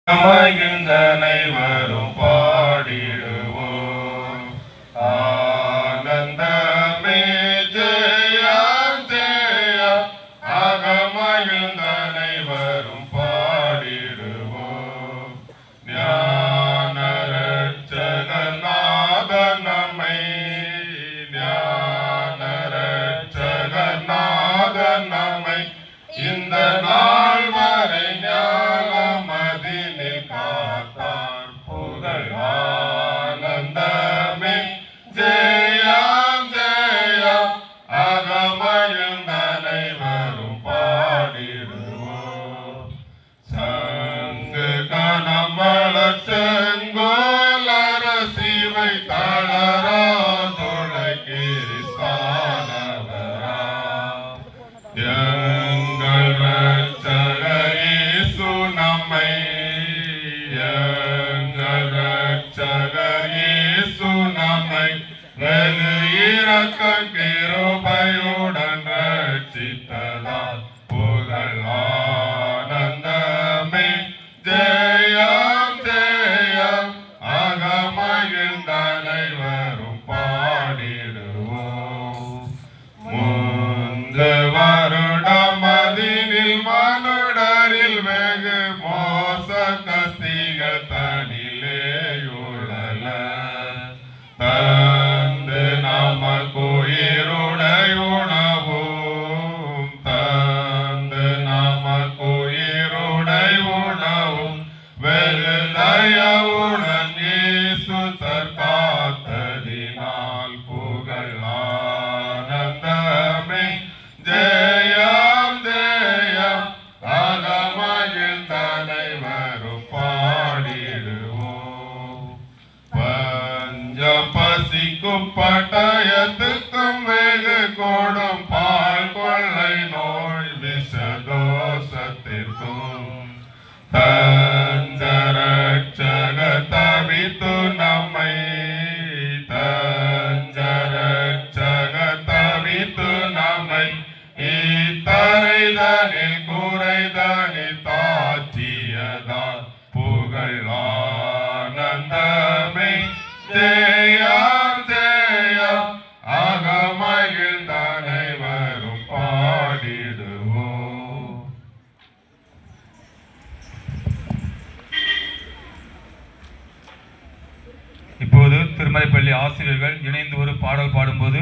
மகிழ்ந்தனை வரும் பாடிடுவோம். ஆனந்தமே ஜெயா ஜெயா அகமகிழ்ந்தனை வரும் பாடிடுவோம். ஞான ரட்சகநாதன் நம்மை ஞான ரட்சகநாதன் நம்மை இந்த நாள் வரை ஞானமதினில் காத்தார். புகழ் ஆனந்தமே ஜெயம் ஜெயம் அகமகிழ்ந்தனை வரும் பாடிடுவோம். சங்கு கணமள செங்கோலர சிவை தளரா துளைக்கீரி ஸ்தானவரா எங்கள் ரட்சகர் இயேசு நம்மை எங்கள் ரட்சகர் இயேசு நம்மை வெகு இரக்க கிருபையுடன் ரட்சித்ததால். புகழ் ஆனந்தமே ஜெயம் ஜெயம் அகமகிழ்ந்தனை வரும் பாடிடுவோம். முந்து வருடம் மதினில் மனுடரில் வெகு மோச கஸ்திகள் தனிலேயுழல தந்து நமக்குயிருடை உணவும் தந்து நமக்குயிருடை உணவும் வெகு தயவுடன் இயேசு தற்காத்ததினால். புகழ் ஆனந்தமே ஜெயம் ஜெயம் அகமகிழ்ந்தனை வரும் பாடிடுவோம். பஞ்சம் பசிக்கும் பட்டயத்துக்கும் வெகு கொடும் பால் கொள்ளை நோய் விஷதோஷத்திற்கும் தஞ்சரட்சக தவித்து நம்மை தஞ்சரட்சக தவித்து நம்மை இத்தரைதனில் குறைதனில் தாச்சியதால். புகழ் ஆனந்தமே ஜெயம் ஜெயம் அகமகிழ்ந்தனை வரும் பாடிடுவோம். இப்போது திருமலைப்பள்ளி ஆசிரியர்கள் இணைந்து ஒரு பாடல் பாடும்போது